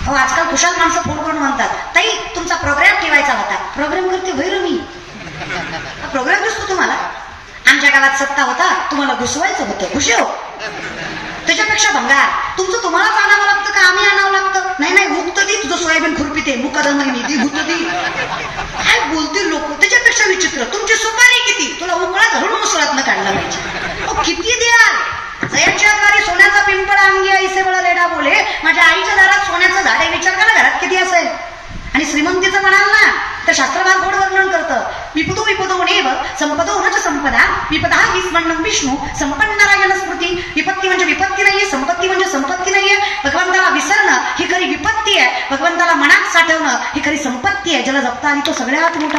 अहो आजकाल कुशाल माणसं फोन करून म्हणतात, ताई तुमचा प्रोग्राम ठेवायचा होता. प्रोग्राम करते वैर मी, प्रोग्राम दिसतो तुम्हाला? आमच्या गावात सत्ता होता, तुम्हाला घुसवायचं होतं, घुसे हो. त्याच्यापेक्षा भंगार तुमचं तुम्हालाच आणावं लागतं का आम्ही आणावं लागतं? नाही नाही, मुक्त दी तुझं सोयाबीन खुरपीते, मुकादमाई दी भूत दी. काय बोलतील लोक. त्याच्यापेक्षा विचित्र, तुमची सुपारी किती? तुला उकळा धरून मुसळातनं काढला पाहिजे. किती द्याल? जयाच्या द्वारे सोन्याचा पिंपळ अंगी ऐसे बळ रेडा बोले. माझ्या आईच्या दारात सोन्याचं झाड आहे, विचार करा घरात किती असेल. आणि श्रीमंतीचं म्हणाल ना तर शास्त्रभाग गोड वर्णन करतं. विपदो विपदो नेव संपदो होच संपदा, विपदा विस्मरणं विष्णू संपन्न नारायण स्मृती. विपत्ती म्हणजे विपत्ती नाहीये, संपत्ती म्हणजे संपत्ती नाहीये. भगवंताला विसरणं ही खरी विपत्ती आहे, भगवंताला मनात साठवणं ही खरी संपत्ती आहे. ज्याला जपता आणि तो सगळ्यात मोठा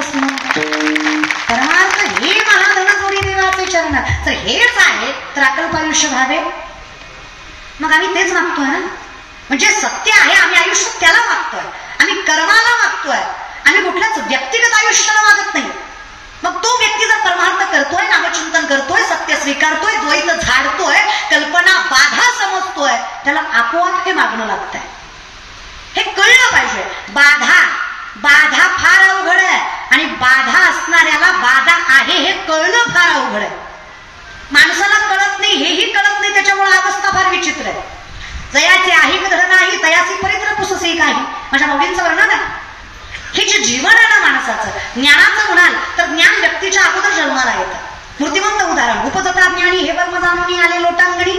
परमार्थ हे महाधन जोडी देवाचे चरण. तर हेच आहे तर अकल्प आयुष्य व्हावे. मग आम्ही तेच मागतोय ना. म्हणजे सत्य आहे, आम्ही आयुष्य त्याला मागतोय, आम्ही कर्माला मागतोय, आम्ही कुठल्याच व्यक्तिगत आयुष्याला मागत नाही. मग तो व्यक्ती जर परमार्थ करतोय, नामचिंतन करतोय, सत्य स्वीकारतोय, द्वैत झाडतोय, कल्पना बाधा समजतोय, त्याला आपोआप हे मागणं लागतंय. हे कळलं पाहिजे. बाधा फार अवघड आहे आणि बाधा असणाऱ्याला बाधा आहे हे कळणं फार अवघड आहे. माणसाला कळत नाही, हेही कळत नाही, त्याच्यामुळे अवस्था फार विचित्र आहे. जयाचे आहिक धड नाही तयासी परित्र पुससे काही. माझ्या माऊलींचं वर्णन आहे. हे जे जीवन आहे ना माणसाचं, ज्ञानाचं म्हणाल तर ज्ञान व्यक्तीच्या अगोदर जन्माला येतं. मूर्तिमंत उदाहरण, उपजता ज्ञानी हे वर्म जाणून आले लोटांगणी.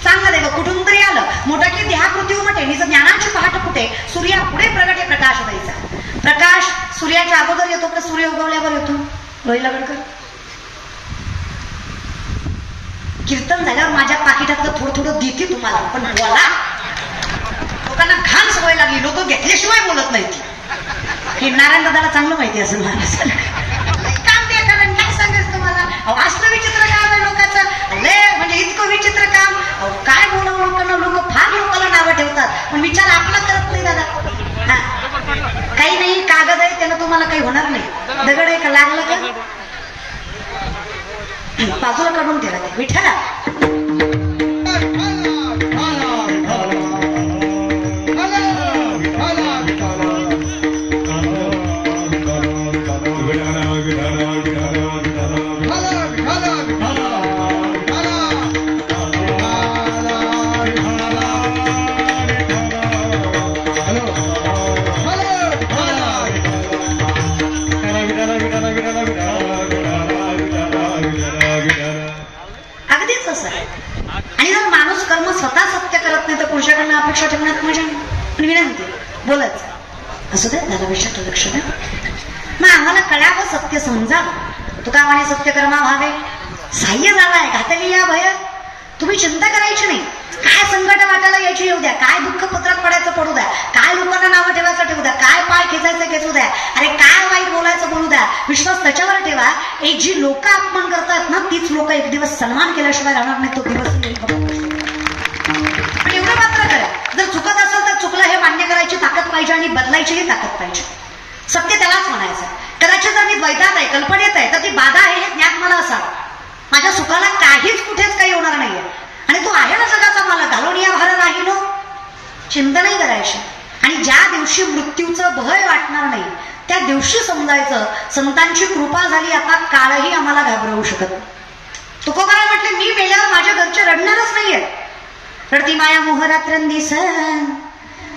चांगलं देव कुठून तरी आलं, मोठा की देहाकृती उमटे, निज ज्ञानाची पहाट कुठे, सूर्या पुढे प्रगटे प्रकाश द्यायचा. प्रकाश सूर्याच्या अगोदर येतो का सूर्य उगवल्यावर येतो? रोहिला गडकर कीर्तन झाल्यावर माझ्या पाकिटातलं थोडं थोडं देते तुम्हाला, पण बोला. लोकांना घाण सवय लागली, लोक घेतल्याशिवाय बोलत नाहीत. हे नारायण दादाला चांगलं माहिती असेल महाराज. काम ते कारण काय सांगायचं तुम्हाला. असलं विचित्र काम आहे लोकांचं, लय म्हणजे इतकं विचित्र काम. काय बोलावं लोकांना, लोक फार लोकांना नावं ठेवतात, पण विचार आपला करत नाही दादा. काही नाही, कागद आहे त्यानं तुम्हाला काही होणार नाही. दगड आहे का लागलं का बाजूला काढून ठेवा ते. विठ्ठला पुरुषाकडनं अपेक्षा ठेवण्यात माझ्या पण विनंती बोलायचं. असं दे दादा विषयात लक्ष द्या. मग आम्हाला कळावं, सत्य समजावं. तुका म्हणे सत्य कर्मा व्हावे. साह्य झालाय घातली या भय. तुम्ही चिंता करायची नाही. काय संकट वाटायला यायची येऊ द्या, काय दुःख पत्रात पडायचं पडू द्या, काय लोकांना नावं ठेवायचं ठेवू द्या, काय पाय खेचायचं खेचू द्या, अरे काय वाईट बोलायचं बोलू द्या. विश्वास त्याच्यावर ठेवा, एक जी लोक अपमान करतात ना तीच लोक एक दिवस सन्मान केल्याशिवाय राहणार नाही. तो दिवस पण एवढं मात्र करा, जर चुकत असेल तर चुकलं हे मान्य करायची ताकद पाहिजे आणि बदलायचीही ताकद पाहिजे. सत्य त्यालाच म्हणायचं. कदाचित जर मी द्वैतात आहे, कल्पनेत आहे, तर ती बाधा आहे हे ज्ञात मला असावं. माझ्या सुखाला काहीच कुठेच काही होणार नाहीये आणि तो आहे ना जगाचा मला घालून या भार राहिलो. चिंता नाही करायची. आणि ज्या दिवशी मृत्यूचं भय वाटणार नाही त्या दिवशी समजायचं संतांची कृपा झाली, आता काळही आम्हाला घाबरवू शकत. तुकोबाराय म्हटले, मी मेल्यावर माझ्या घरचे रडणारच नाहीये. रडती माया मोह रात्रंदिस,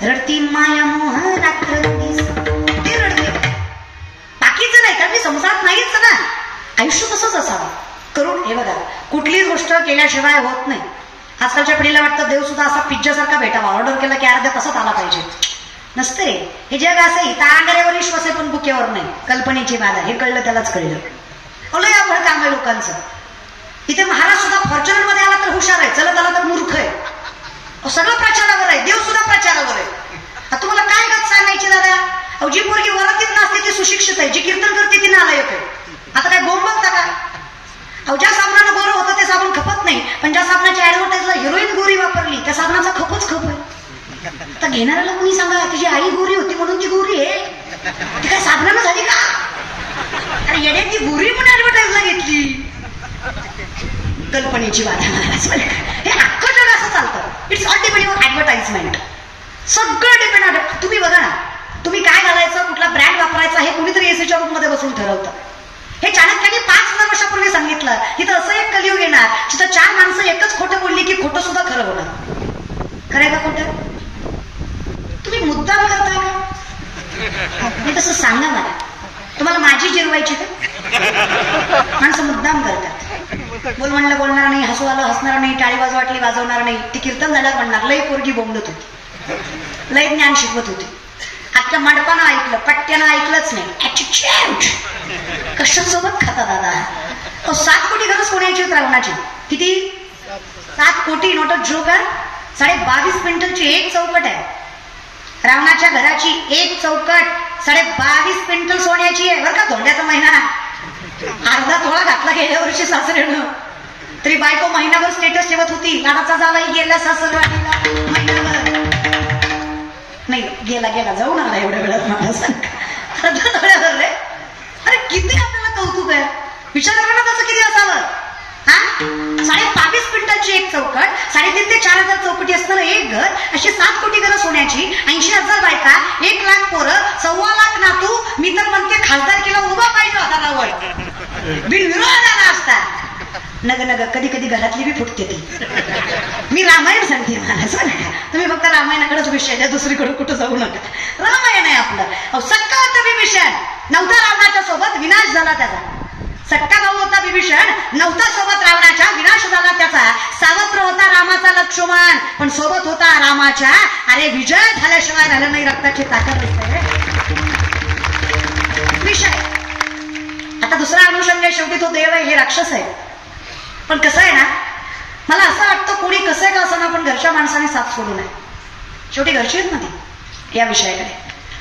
रडती माया मोह रात्रंदिस, ती रडते. बाकीचं नाही, कारण मी संसारात नाहीच ना. आयुष्य तसंच असावं करून. हे बघा, कुठलीच गोष्ट केल्याशिवाय होत नाही. आजकालच्या पिढीला वाटतं देव सुद्धा असा पिझ्झासारखा भेटावा, ऑर्डर केला की अर्ध्या तासात आला पाहिजे. नसते रे, हे जग असं इथं आंगऱ्यावर विश्वास आहे पण बुकेवर नाही. कल्पनेची बाधा, हे कळलं त्यालाच कळलं. लय अवघड काम आहे लोकांचं. इथे महाराज सुद्धा फॉर्च्युनर मध्ये आला तर हुशार आहे, चलत आला तर मूर्ख आहे. सगळं प्रचारावर आहे, देव सुद्धा प्रचारावर आहे. तुम्हाला काय गत सांगायची दादा. जी पोरगी वरातीत नसते ती सुशिक्षित आहे, जी कीर्तन करते ती नालायक आहे. आता काय बोंब बघता का. ज्या साबणानं गोरं होतं ते साबण खपत नाही, पण ज्या साबणाच्या ऍडव्हर्टाईजला हिरोईन गोरी वापरली त्या साबणाचा खपच खप आहे. तर घेणाऱ्याला कोणी सांगा तुझी आई गोरी होती म्हणून ती गोरी आहे, ती काय साबणानं झाली का. आणि येड्या ती गोरी म्हणून ऍडव्हर्टाईजला घेतली. कल्पनेची बाधा महाराज. हे अख्खं जग असं चालतं. It's all depending on advertisement. सगळं डिपेंड. तुम्ही बघा ना, तुम्ही काय घालायचं, कुठला ब्रँड वापरायचा हे कुणीतरी एसीच्या रूम मध्ये बसून ठरवतं. हे चाणक्याने 5000 वर्षापूर्वी सांगितलं. इथं असं एक कलियुग येणार जिथं 4 माणसं एकच खोटं बोलली की खोटं सुद्धा खरं होणार. खरंय का खोटं? तुम्ही मुद्दाम करताय का? मी तसं सांगा मला, तुम्हाला माझी जिरवायची का? माणसं मुद्दाम करतात. बोल म्हणलं बोलणार नाही, हसू आलं हसणार नाही, टाळी वाज वाटली वाजवणार नाही. ती कीर्तन झाल्यावर म्हणणार लय पोरगी बोंबलत होती, लय ज्ञान शिकवत होती. आता मंडपानं ऐकलं, पट्ट्यानं ऐकलंच नाही. कशासोबत खाता दादा? 7 कोटी घरं सोन्याची रावणाची. किती? 7 कोटी. Note joke. 22.5 क्विंटलची एक चौकट आहे. रावणाच्या घराची एक चौकट 22.5 क्विंटल सोन्याची आहे बरं का. धोंड्याचा महिना अर्धा तोळा घातला गेल्या वर्षी सासऱ्यानं. तरी बायको महिनाभर स्टेटस ठेवत होती, लाडाचा झालाही गेला सासरवाडीला महिनाभर. नाही गेला गेला जाऊन आला एवढ्या वेळात. मला सांगा अर्धा तोळ्यावर रे. अरे किती आपल्याला कौतुक आहे. विचार करा ना त्याचं किती असावं. हा 22.5 क्विंटलची एक चौकट, 3,500 ते 4,000 चौकटी असणारं एक घर, अशी 7 कोटी घरं सोन्याची, 80,000 बायका, 1 लाख पोरं, 1.25 लाख नातू. मी तर म्हणते खासदारकीला उभा पाहिजे होता रावळ, बिनविरोध आला असता. नग नग कधी कधी घरातली बी फुटते ती. मी रामायण सांगते मला, तुम्ही फक्त रामायणाकडेच विषय द्या, दुसरीकडे कुठं जाऊ नका. रामायण आहे आपलं. सक्का होता विभीषण, नव्हता रावणाच्या सोबत, विनाश झाला त्याचा. सक्का भाऊ होता विभीषण, नव्हता सोबत रावणाच्या, विनाश झाला त्याचा. सावत्र होता रामाचा लक्ष्मण, पण सोबत होता रामाच्या. अरे विजय झाल्याशिवाय राहिलं नाही, रक्ताची ताकद विषय. आता दुसरा अनुषंग आहे, शेवटी तो देव आहे, हे राक्षस आहे. पण कसं आहे ना, मला असं वाटतं कोणी कसं आहे का असं ना, पण घरच्या माणसाने साथ सोडू नये. शेवटी घरची आहेत ना ती या विषयाकडे.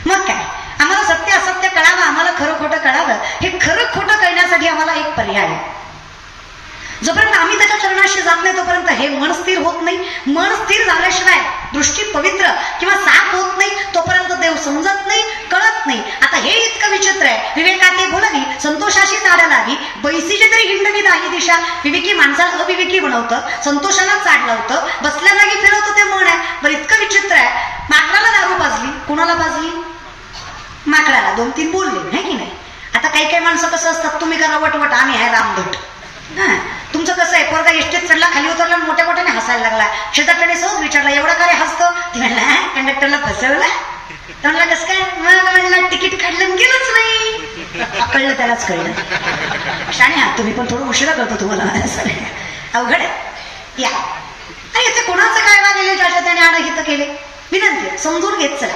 मग काय, आम्हाला सत्य असत्य कळावं, आम्हाला खरं खोटं कळावं. हे खरं खोटं कळण्यासाठी आम्हाला एक पर्याय आहे. जोपर्यंत आम्ही त्याच्या चरणाशी जात नाही तोपर्यंत हे मन स्थिर होत नाही. मन स्थिर झाल्याशिवाय दृष्टी पवित्र किंवा साफ होत नाही, तोपर्यंत देव समजत नाही, कळत नाही. आता हे इतकं विचित्र आहे. विवेकाते बोलावी, संतोषाशी चाड लावी, बैसीची तरी हिंडवी दाही दिशा. विवेकी माणसाला अविवेकी बनवतं, संतोषाला चाड लावतं, बसल्या जागी फिरवतं ते मन आहे. बरं इतकं विचित्र आहे. माकडाला दारू पाजली, कोणाला पाजली? माकडाला. 2-3 बोलले, है की नाही. आता काही काही माणसं कसं असतात, तुम्ही करा वटवट, आम्ही आहे रामभट. हा तुमचं कसं आहे, पोरगा एसटीत चढला, खाली उतरला, मोठ्या मोठ्याने हसायला लागला. शेजारच्याने सहज विचारला, एवढा काय हसतो? ती म्हणला कंडक्टरला फसवलं. तर म्हणला कसं काय? मग म्हणला तिकीट काढलं गेलंच नाही. कळलं त्यालाच कळलं. शाणे आहात तुम्ही, पण थोडं उशिरा करतो तुम्हाला. अवघड आहे या. आणि याचं कोणाचं काय वागले, ज्याच्या त्याने आडहित केले. विनंती समजून घेत चला.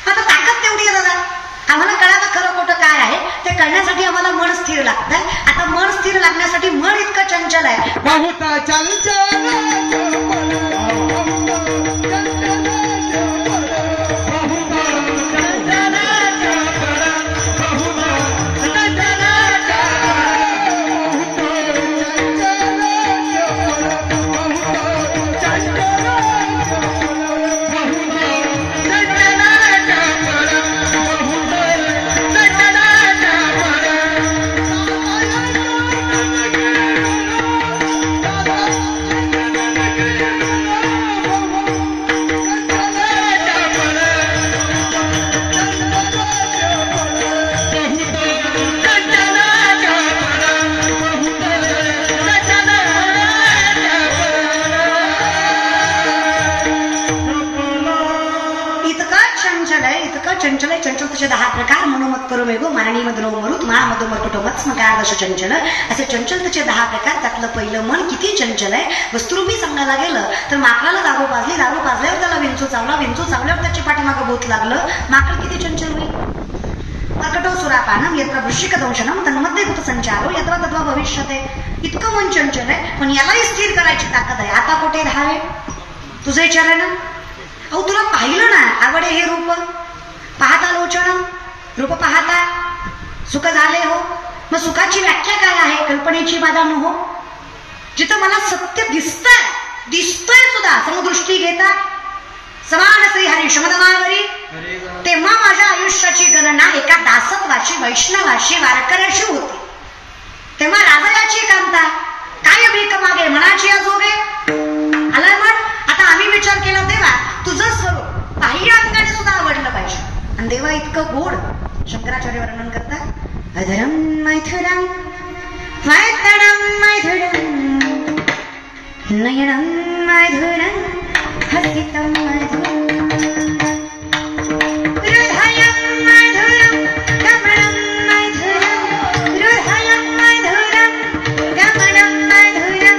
आता ताकद तेवढी आहे दादा, आम्हाला कळावं खरं खोटं काय आहे. ते कळण्यासाठी आम्हाला मन स्थिर लागतंय. आता मन स्थिर लागण्यासाठी मन इतकं चंचल आहे. बहुत चंचल चंचल आहे. चंचलतेचे 10 प्रकार. मनोमत परमेगो, मारणी मधनो मरुत, महामधो मरकटो मत्स्मकार दश चंचल. असे चंचलतेचे 10 प्रकार. त्यातलं पहिलं मन किती चंचल आहे. वस्तुरूपी सांगायला गेलं तर माकडाला दारू पाजली, दारू पाजल्यावर त्याला विंचू चावला, विंचू चावल्यावर त्याची पाठीमागं बोत लागलं. माकड किती चंचल होईल. मरकटो सुरापानम यत्र वृश्चिक दंशनम तन्मध्ये भूत संचारो यत्र तद्वा भविष्यते. इतकं मन चंचल आहे, पण यालाही स्थिर करायची ताकद आहे. आता कुठे धावे तुझे चरण. अहो तुला पाहिलं ना, आवडे हे रूप पाहता लोचन, रूप पाहता सुख झाले हो. मग सुखाची व्याख्या काय आहे? कल्पनेची बाधा न हो. जिथं मला सत्य दिसतंय सुद्धा समदृष्टी घेता समान श्री हरी शमदमावरी, तेव्हा माझ्या आयुष्याची गणना एका दासत्वाची, वैष्णवाशी, वारकऱ्याशी होती. तेव्हा राजाची कांता काय भीक मागे मनाची अजोगे आला. मग आता आम्ही विचार केला, तेव्हा तुझं स्वरूप बाह्य अंगाने सुद्धा आवडलं पाहिजे. आणि देवा इतकं गोड शंकराचार्य वर्णन करतात. अधरम मैथुरम वैतणम मैथुरम नयनम मैथुरम हसितम मैथुरम हृदयम मैथुरम गमनम मैथुरम हृदयम मैथुरम गमनम मैथुरम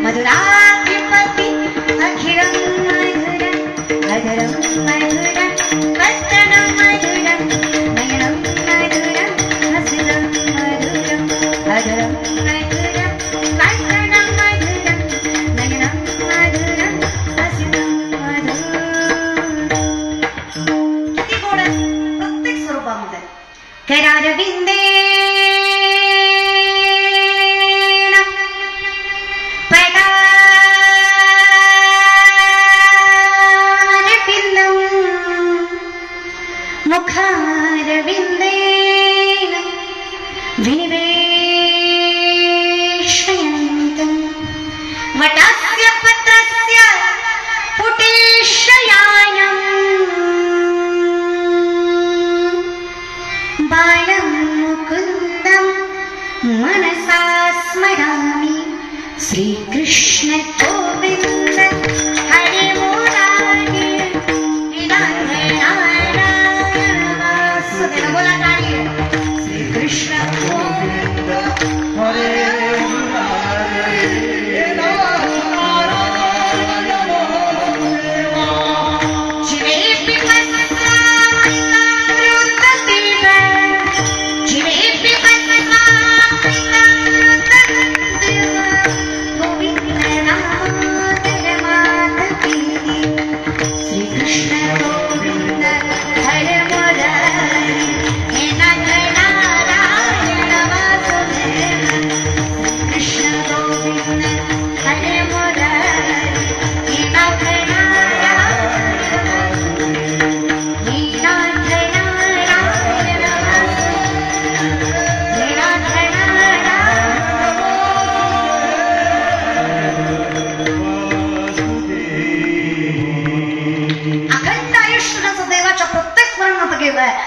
मधुराधिपति अखिलम मैथुरम अधरम मैथुरम वैतणम मैथुरम नयनम मैथुरम हसितम मैथुरम अधरम करारविंदे पदारविंदं मुखारविंदेन विनिवेशयन्तं वटस्य पत्रस्य पुटेशयानम् बालं मुकुन्दं मनसा स्मरामि श्रीकृष्ण गोविन्द हरे मुरारी नारायण वासुदेव बोला ताली श्रीकृष्ण गोविन्द हरे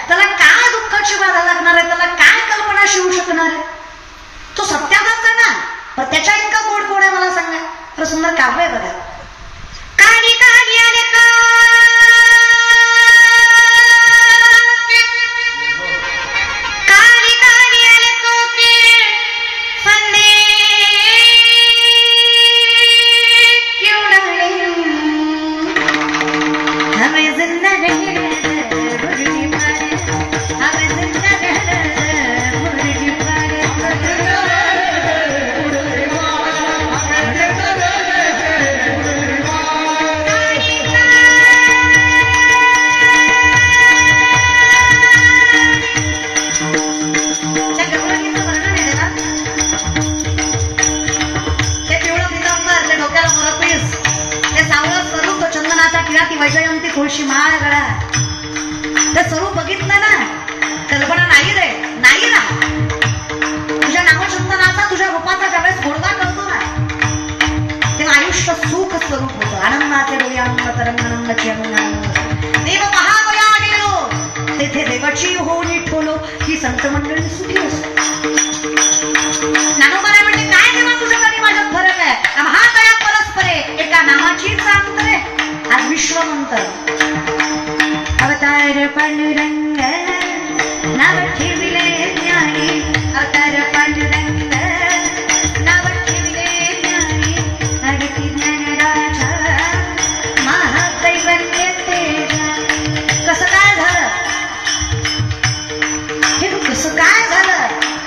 त्याला काय दुःखाची बाधा लागणार आहे, त्याला काय कल्पना शिवू शकणार आहे? तो सत्याचाच आहे ना, पण त्याच्या इतका गोड कोण आहे मला सांगा. तर सुंदर काव्य आहे बघा. काली काली आले का काली काली आले कोके फंदे क्यों डाले हमें जिंदा रहने ती वैजयंती तुळशी माळ गळा ते स्वरूप बघितलं ना, कल्पना नाही रे नाही ना. तुझ्या नामचंदनाचा तुझ्या रूपाचा ज्यावेळेस गोडवा करतो ना, तेव्हा आयुष्य सुख स्वरूप होतं. आनंदाचे डोळे आनंद तरंगानंदाची आनंद देव महागया गेलो तेथे देवाची होऊन ठोलो ही संत मंडळी सुखी असो. नानोबाला म्हणजे काय देवा तुझ्या कधी माझ्यात फरक आहे. महागया परस्परे एका नामाचीच अंतरे आज विश्वमंत अवतार पांडुरंग नाव ठेविले ज्ञानी अवतार पांडुरंग नाव ठेविले ज्ञानी अडकी ज्ञानराजा महादैवन्य तेजा. कसं काय झालं हे, कसं काय झालं?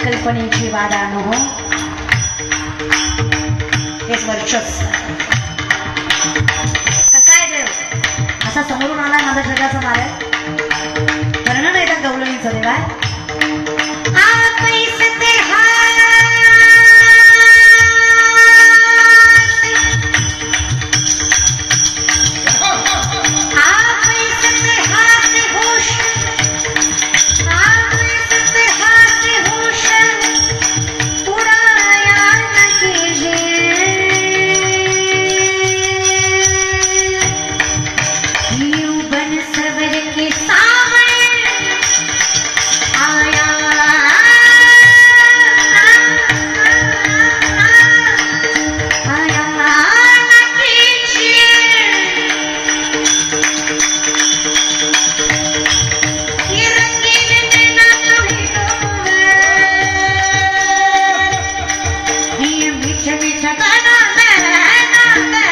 कल्पनेची बाधा न हो, हेच वर्चस्व. असा समोरून आला माझा जगाचा मालक वर्णन आहे का गवळणीचं देवा. सवर के सामने नंद